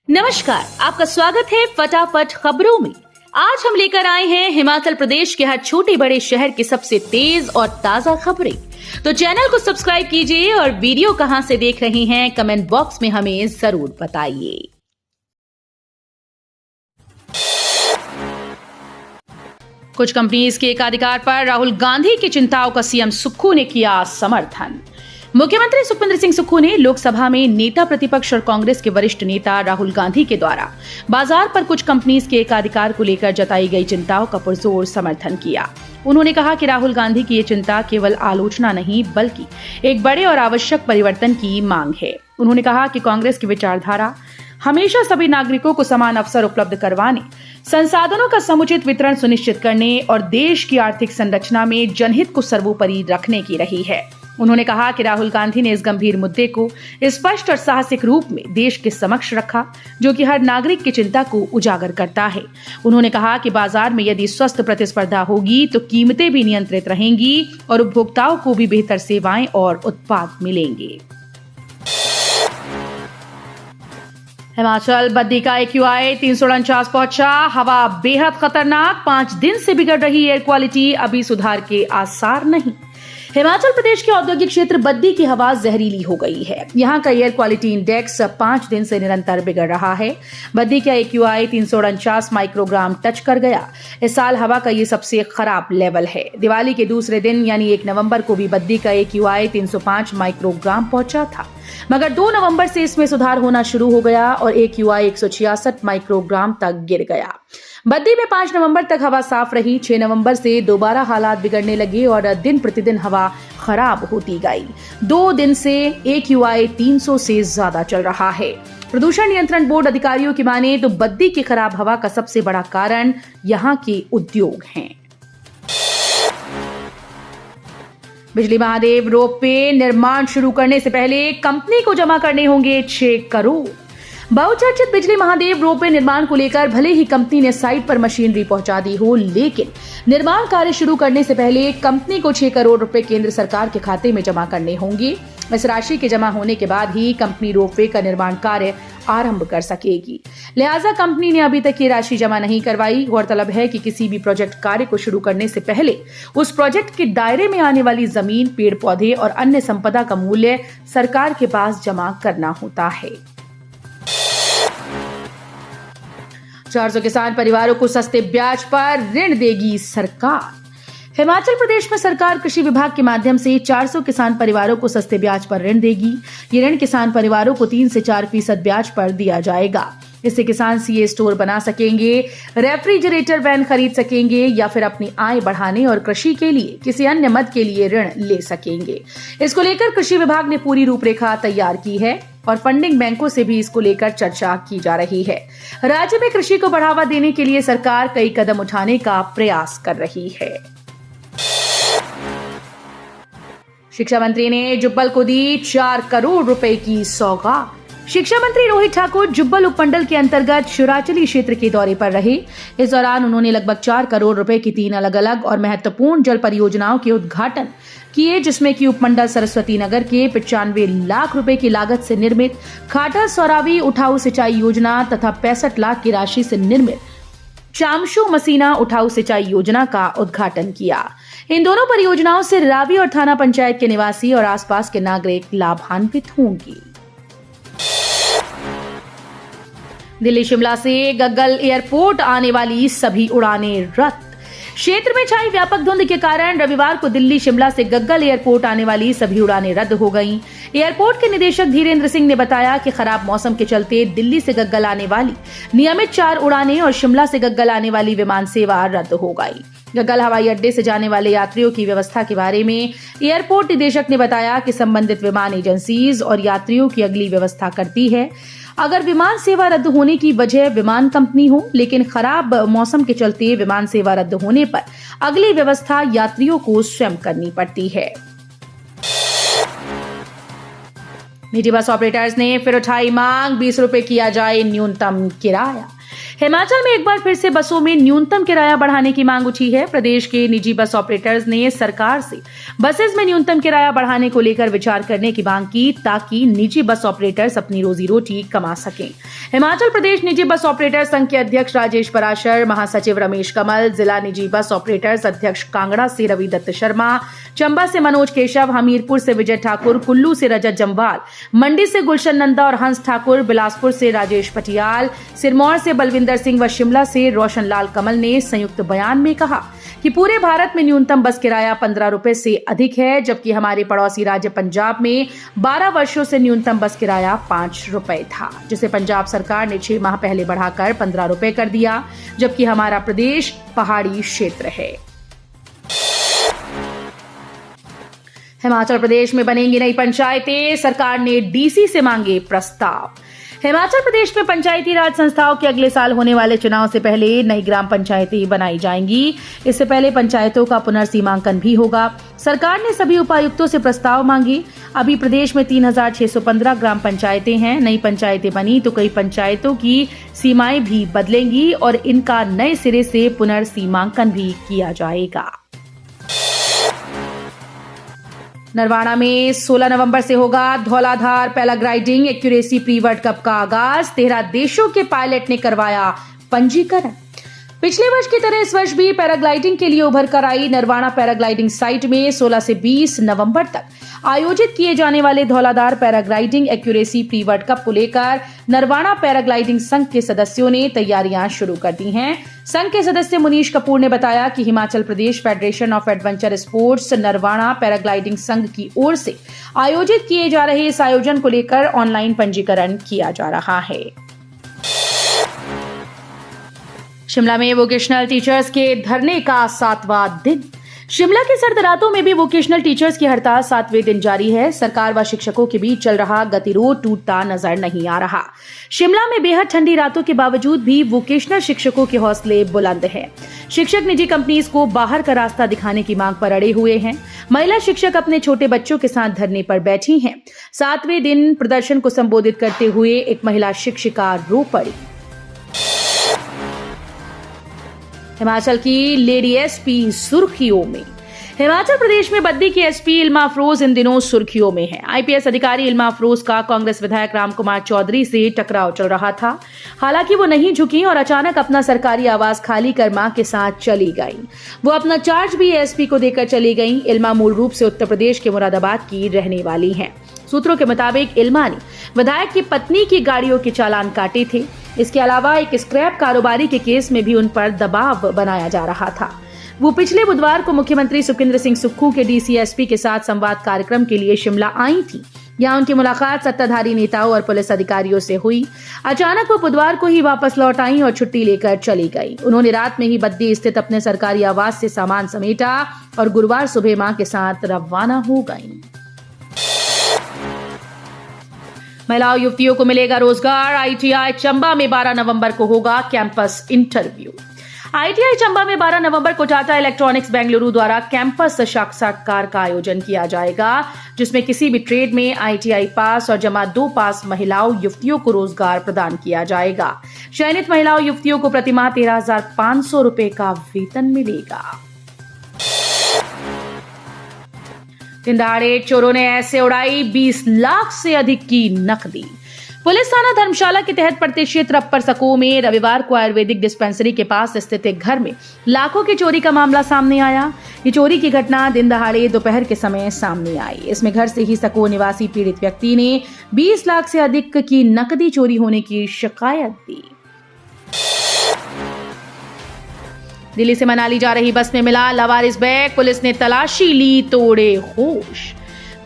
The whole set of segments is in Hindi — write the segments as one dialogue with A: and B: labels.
A: नमस्कार, आपका स्वागत है फटाफट खबरों में। आज हम लेकर आए हैं हिमाचल प्रदेश के हर छोटे बड़े शहर की सबसे तेज और ताजा खबरें। तो चैनल को सब्सक्राइब कीजिए और वीडियो कहां से देख रहे हैं कमेंट बॉक्स में हमें जरूर बताइए। कुछ कंपनीज के एकाधिकार पर राहुल गांधी की चिंताओं का सीएम सुक्खू ने किया समर्थन। मुख्यमंत्री सुखविंदर सिंह सुक्खू ने लोकसभा में नेता प्रतिपक्ष और कांग्रेस के वरिष्ठ नेता राहुल गांधी के द्वारा बाजार पर कुछ कंपनीज के एकाधिकार को लेकर जताई गई चिंताओं का पुरजोर समर्थन किया। उन्होंने कहा कि राहुल गांधी की ये चिंता केवल आलोचना नहीं बल्कि एक बड़े और आवश्यक परिवर्तन की मांग है। उन्होंने कहा कि कांग्रेस की विचारधारा हमेशा सभी नागरिकों को समान अवसर उपलब्ध करवाने, संसाधनों का समुचित वितरण सुनिश्चित करने और देश की आर्थिक संरचना में जनहित को सर्वोपरि रखने की रही है। उन्होंने कहा कि राहुल गांधी ने इस गंभीर मुद्दे को स्पष्ट और साहसिक रूप में देश के समक्ष रखा, जो कि हर नागरिक की चिंता को उजागर करता है। उन्होंने कहा कि बाजार में यदि स्वस्थ प्रतिस्पर्धा होगी तो कीमतें भी नियंत्रित रहेंगी और उपभोक्ताओं को भी बेहतर सेवाएं और उत्पाद मिलेंगे। हिमाचल बद्दी का AQI 349 पहुंचा, हवा बेहद खतरनाक, 5 दिन से बिगड़ रही एयर क्वालिटी, अभी सुधार के आसार नहीं। हिमाचल प्रदेश के औद्योगिक क्षेत्र बद्दी की हवा जहरीली हो गई है। यहाँ का एयर क्वालिटी इंडेक्स 5 दिन से निरंतर बिगड़ रहा है। बद्दी का AQI 349 माइक्रोग्राम टच कर गया। इस साल हवा का ये सबसे खराब लेवल है। दिवाली के दूसरे दिन यानी 1 नवंबर को भी बद्दी का AQI 305 माइक्रोग्राम पहुंचा था, मगर 2 नवंबर से इसमें सुधार होना शुरू हो गया और AQI 166 माइक्रोग्राम तक गिर गया। बद्दी में 5 नवंबर तक हवा साफ रही। 6 नवंबर से दोबारा हालात बिगड़ने लगे और दिन प्रतिदिन हवा खराब होती गई। 2 दिन से AQI 300 से ज्यादा चल रहा है। प्रदूषण नियंत्रण बोर्ड अधिकारियों की माने तो बद्दी की खराब हवा का सबसे बड़ा कारण यहाँ के उद्योग हैं। बिजली महादेव रोपवे निर्माण शुरू करने से पहले कंपनी को जमा करने होंगे 6 करोड़। बहुचर्चित बिजली महादेव रोपवे निर्माण को लेकर भले ही कंपनी ने साइट पर मशीनरी पहुंचा दी हो, लेकिन निर्माण कार्य शुरू करने से पहले कंपनी को 6 करोड़ रुपए केंद्र सरकार के खाते में जमा करने होंगे। इस राशि के जमा होने के बाद ही कंपनी रोपवे का निर्माण कार्य आरंभ कर सकेगी। लिहाजा कंपनी ने अभी तक ये राशि जमा नहीं करवाई। गौरतलब है कि किसी भी प्रोजेक्ट कार्य को शुरू करने से पहले उस प्रोजेक्ट के दायरे में आने वाली जमीन, पेड़ पौधे और अन्य संपदा का मूल्य सरकार के पास जमा करना होता है। 400 किसान परिवारों को सस्ते ब्याज पर ऋण देगी सरकार। हिमाचल प्रदेश में सरकार कृषि विभाग के माध्यम से 400 किसान परिवारों को सस्ते ब्याज पर ऋण देगी। ये ऋण किसान परिवारों को 3 से 4% ब्याज पर दिया जाएगा। इससे किसान CA स्टोर बना सकेंगे, रेफ्रिजरेटर वैन खरीद सकेंगे या फिर अपनी आय बढ़ाने और कृषि के लिए किसी अन्य मद के लिए ऋण ले सकेंगे। इसको लेकर कृषि विभाग ने पूरी रूपरेखा तैयार की है और फंडिंग बैंकों से भी इसको लेकर चर्चा की जा रही है। राज्य में कृषि को बढ़ावा देने के लिए सरकार कई कदम उठाने का प्रयास कर रही है। शिक्षा मंत्री ने जुब्बल को दी 4 करोड़ रुपए की सौगात। शिक्षा मंत्री रोहित ठाकुर जुब्बल उपमंडल के अंतर्गत शिवराचली क्षेत्र के दौरे पर रहे। इस दौरान उन्होंने लगभग 4 करोड़ रुपए की 3 अलग अलग और महत्वपूर्ण जल परियोजनाओं के उद्घाटन किए, जिसमें कि उपमंडल सरस्वती नगर के 95 लाख रुपए की लागत से निर्मित खाटा सौरावी उठाऊ सिंचाई योजना तथा 65 लाख की राशि से निर्मित चामशु मसीना उठाऊ सिंचाई योजना का उद्घाटन किया। इन दोनों परियोजनाओं से रावी और थाना पंचायत के निवासी और आसपास के नागरिक लाभान्वित होंगे। दिल्ली शिमला से गग्गल एयरपोर्ट आने वाली सभी उड़ानें रद्द। क्षेत्र में छाई व्यापक धुंध के कारण रविवार को दिल्ली शिमला से गग्गल एयरपोर्ट आने वाली सभी उड़ानें रद्द हो गईं। एयरपोर्ट के निदेशक धीरेन्द्र सिंह ने बताया कि खराब मौसम के चलते दिल्ली से गग्गल आने वाली नियमित 4 उड़ानें और शिमला से गग्गल आने वाली विमान सेवा रद्द हो गई। गग्गल हवाई अड्डे से जाने वाले यात्रियों की व्यवस्था के बारे में एयरपोर्ट निदेशक ने बताया कि संबंधित विमान एजेंसीज और यात्रियों की अगली व्यवस्था करती है। अगर विमान सेवा रद्द होने की वजह विमान कंपनी हो, लेकिन खराब मौसम के चलते विमान सेवा रद्द होने पर अगली व्यवस्था यात्रियों को स्वयं करनी पड़ती है। निजी बस ऑपरेटर्स ने फिर उठाई मांग, 20 रुपए किया जाए न्यूनतम किराया। हिमाचल में एक बार फिर से बसों में न्यूनतम किराया बढ़ाने की मांग उठी है। प्रदेश के निजी बस ऑपरेटर्स ने सरकार से बसेस में न्यूनतम किराया बढ़ाने को लेकर विचार करने की मांग की, ताकि निजी बस ऑपरेटर्स अपनी रोजी रोटी कमा सकें। हिमाचल प्रदेश निजी बस ऑपरेटर संघ के अध्यक्ष राजेश पराशर, महासचिव रमेश कमल, जिला निजी बस ऑपरेटर्स अध्यक्ष कांगड़ा से रवि दत्त शर्मा, चंबा से मनोज केशव, हमीरपुर से विजय ठाकुर, कुल्लू से रजत जम्वाल, मंडी से गुलशन नंदा और हंस ठाकुर, बिलासपुर से राजेश पटियाल, सिरमौर से बलविंदर सिंह व शिमला से रोशन लाल कमल ने संयुक्त बयान में कहा कि पूरे भारत में न्यूनतम बस किराया 15 रुपए से अधिक है, जबकि हमारे पड़ोसी राज्य पंजाब में 12 वर्षों से न्यूनतम बस किराया 5 रुपए था, जिसे पंजाब सरकार ने 6 माह पहले बढ़ाकर 15 रुपए कर दिया, जबकि हमारा प्रदेश पहाड़ी क्षेत्र है। हिमाचल प्रदेश में बनेंगी नई पंचायतें, सरकार ने डीसी से मांगे प्रस्ताव। हिमाचल प्रदेश में पंचायती राज संस्थाओं के अगले साल होने वाले चुनाव से पहले नई ग्राम पंचायतें बनाई जाएंगी। इससे पहले पंचायतों का पुनर्सीमांकन भी होगा। सरकार ने सभी उपायुक्तों से प्रस्ताव मांगे। अभी प्रदेश में 3615 ग्राम पंचायतें हैं। नई पंचायतें बनी तो कई पंचायतों की सीमाएं भी बदलेंगी और इनका नए सिरे से पुनर्सीमांकन भी किया जाएगा। नरवाना में 16 नवंबर से होगा Dhauladhar paragliding accuracy pre world cup का आगाज। 13 देशों के पायलट ने करवाया पंजीकरण। पिछले वर्ष की तरह इस वर्ष भी पैराग्लाइडिंग के लिए उभर कर आई नरवाना पैराग्लाइडिंग साइट में 16 से 20 नवंबर तक आयोजित किए जाने वाले Dhauladhar paragliding accuracy pre world cup को लेकर नरवाना पैराग्लाइडिंग संघ के सदस्यों ने तैयारियां शुरू कर दी हैं। संघ के सदस्य मुनीश कपूर ने बताया कि Himachal Pradesh federation of adventure sports Narwana paragliding संघ की ओर से आयोजित किए जा रहे इस आयोजन को लेकर ऑनलाइन पंजीकरण किया जा रहा है। शिमला में वोकेशनल टीचर्स के धरने का 7वां दिन। शिमला के सर्द रातों में भी वोकेशनल टीचर्स की हड़ताल 7वें दिन जारी है। सरकार व शिक्षकों के बीच चल रहा गतिरोध टूटता नजर नहीं आ रहा। शिमला में बेहद ठंडी रातों के बावजूद भी वोकेशनल शिक्षकों के हौसले बुलंद हैं। शिक्षक निजी कंपनीज को बाहर का रास्ता दिखाने की मांग पर अड़े हुए हैं। महिला शिक्षक अपने छोटे बच्चों के साथ धरने पर बैठी हैं। 7वें दिन प्रदर्शन को संबोधित करते हुए एक महिला शिक्षिका रो पड़ी। हिमाचल की लेडी एसपी सुर्खियों में। हिमाचल प्रदेश में बद्दी की एसपी इल्मा अफरोज इन दिनों सुर्खियों में है। आईपीएस अधिकारी इल्मा अफरोज का कांग्रेस विधायक राम कुमार चौधरी से टकराव चल रहा था। हालांकि वो नहीं झुकी और अचानक अपना सरकारी आवास खाली कर मां के साथ चली गई। वो अपना चार्ज भी एसपी को देकर चली गई। इल्मा मूल रूप से उत्तर प्रदेश के मुरादाबाद की रहने वाली है। सूत्रों के मुताबिक इल्मा ने विधायक की पत्नी की गाड़ियों के चालान काटे थे। इसके अलावा एक स्क्रैप कारोबारी के केस में भी उन पर दबाव बनाया जा रहा था। वो पिछले बुधवार को मुख्यमंत्री सुखविंदर सिंह सुक्खू के डीसीएसपी के साथ संवाद कार्यक्रम के लिए शिमला आई थी। यहाँ उनकी मुलाकात सत्ताधारी नेताओं और पुलिस अधिकारियों से हुई। अचानक वो बुधवार को ही वापस लौट आई और छुट्टी लेकर चली गई। उन्होंने रात में ही बद्दी स्थित अपने सरकारी आवास से सामान समेटा और गुरुवार सुबह मां के साथ रवाना हो गई। महिलाओं युवतियों को मिलेगा रोजगार। आईटीआई चंबा में 12 नवंबर को होगा कैंपस इंटरव्यू। आईटीआई चंबा में 12 नवंबर को टाटा इलेक्ट्रॉनिक्स बेंगलुरु द्वारा कैंपस साक्षात्कार का आयोजन किया जाएगा, जिसमें किसी भी ट्रेड में आईटीआई पास और जमा 2 पास महिलाओं युवतियों को रोजगार प्रदान किया जाएगा। चयनित महिलाओं युवतियों को प्रतिमाह 13,500 रुपए का वेतन मिलेगा। दिनदहाड़े चोरों ने ऐसे उड़ाई 20 लाख से अधिक की नकदी। पुलिस थाना धर्मशाला के तहत पड़ते क्षेत्र अप्पर सको में रविवार को आयुर्वेदिक डिस्पेंसरी के पास स्थित एक घर में लाखों की चोरी का मामला सामने आया। ये चोरी की घटना दिन दहाड़े दोपहर के समय सामने आई। इसमें घर से ही सको निवासी पीड़ित व्यक्ति ने 20 लाख से अधिक की नकदी चोरी होने की शिकायत दी। दिल्ली से मनाली जा रही बस में मिला लावारिस बैग। पुलिस ने तलाशी ली, तोड़े होश।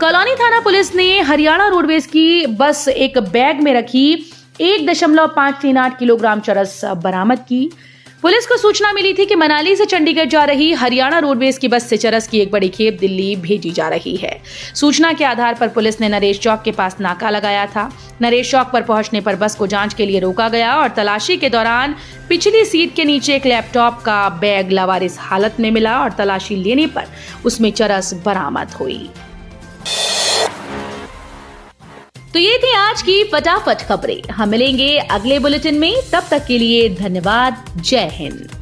A: कॉलोनी थाना पुलिस ने हरियाणा रोडवेज की बस एक बैग में रखी 1.538 किलोग्राम चरस बरामद की। पुलिस को सूचना मिली थी कि मनाली से चंडीगढ़ जा रही हरियाणा रोडवेज की बस से चरस की एक बड़ी खेप दिल्ली भेजी जा रही है। सूचना के आधार पर पुलिस ने नरेश चौक के पास नाका लगाया था। नरेश चौक पर पहुंचने पर बस को जांच के लिए रोका गया और तलाशी के दौरान पिछली सीट के नीचे एक लैपटॉप का बैग लावारिस हालत में मिला और तलाशी लेने पर उसमें चरस बरामद हुई। तो ये थी आज की फटाफट खबरें। हम मिलेंगे अगले बुलेटिन में, तब तक के लिए धन्यवाद। जय हिंद।